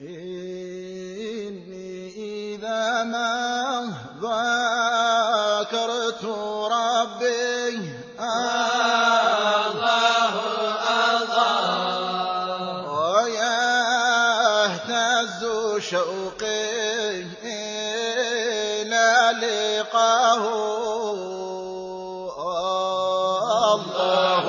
إني إذا ما ذكرت ربي الله الله ويهتز شوقي إلى لقاه الله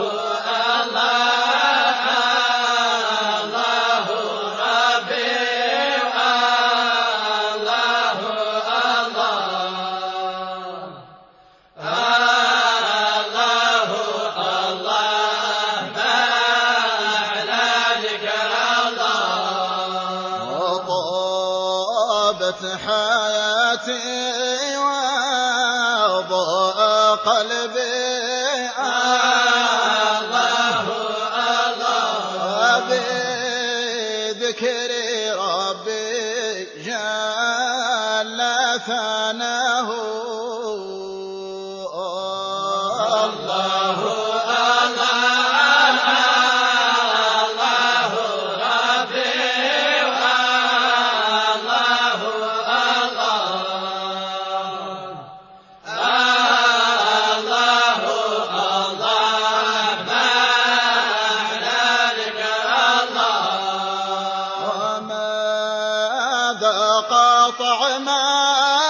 حياتي وضاء قلبي الله الله بذكر ربي جل ثناه الله طعم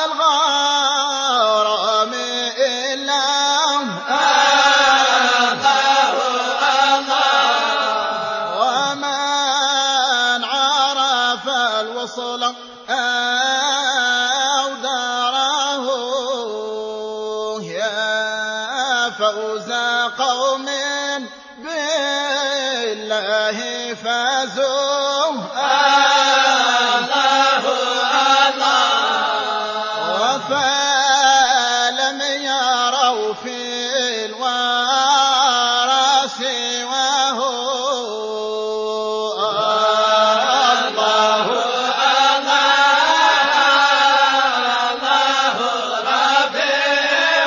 الغرام إلا الله الله ومن عرف الوصل أو داره يا فوز قوم بالله فازوا فلم يروا في الورى سواه الله الله ربي الله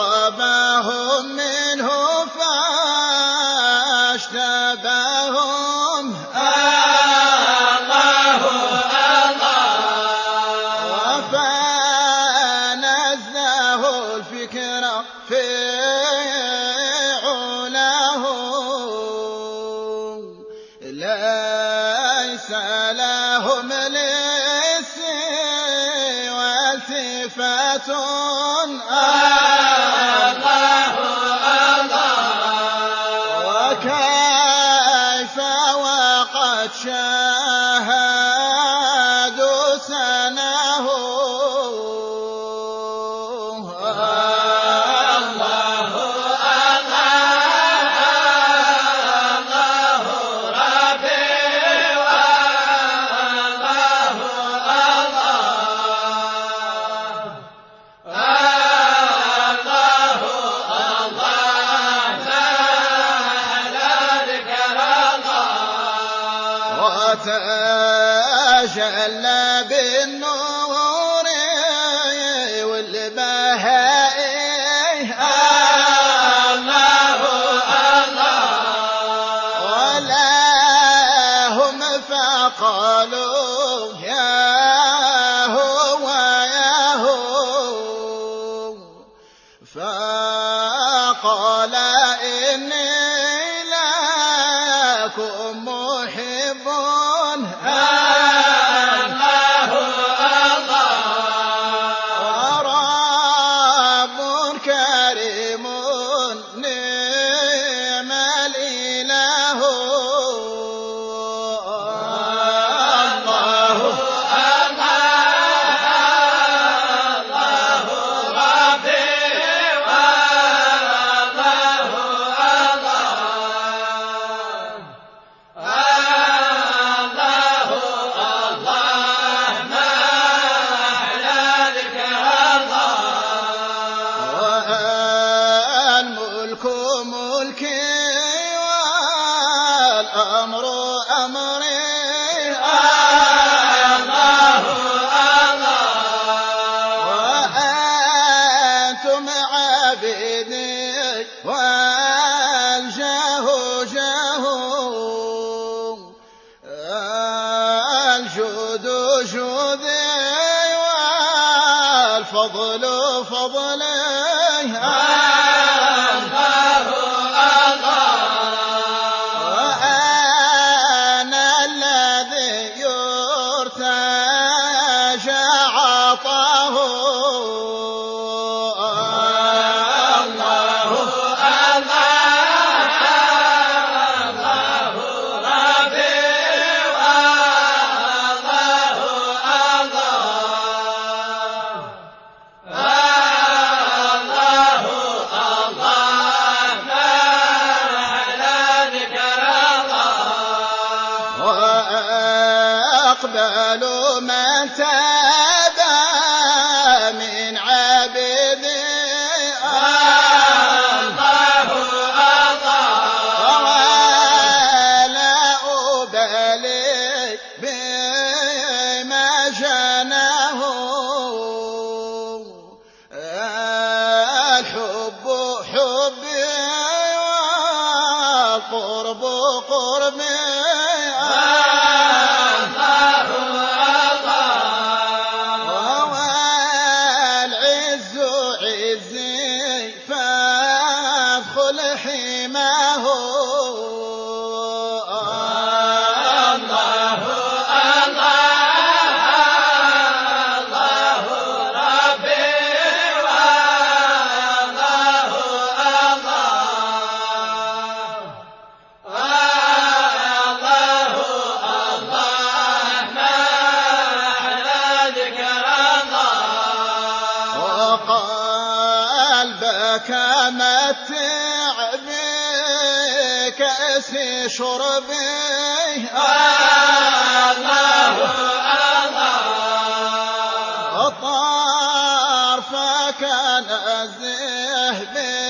قربهم منه فاشتباهم الله وفنزه الفكر في علاه ليس لهم للسوى التفات وكيف وقد شاهدوا سناه وتجلى بالنور والبهاء الله ولا هم فقالوا يا هو يا هو فقال إني لكم محب ورب كريم نعم الإله الله ملكي والأمر أمري فضل فضله الله وأنا الذي يرتجى عطاه وأقبل من تابى من عبدي ولا أبالي بما جناه الحب حبي والقرب قربي والعز عزي فادخل حماه وقلبك متع بكأس شربي طرفك نزه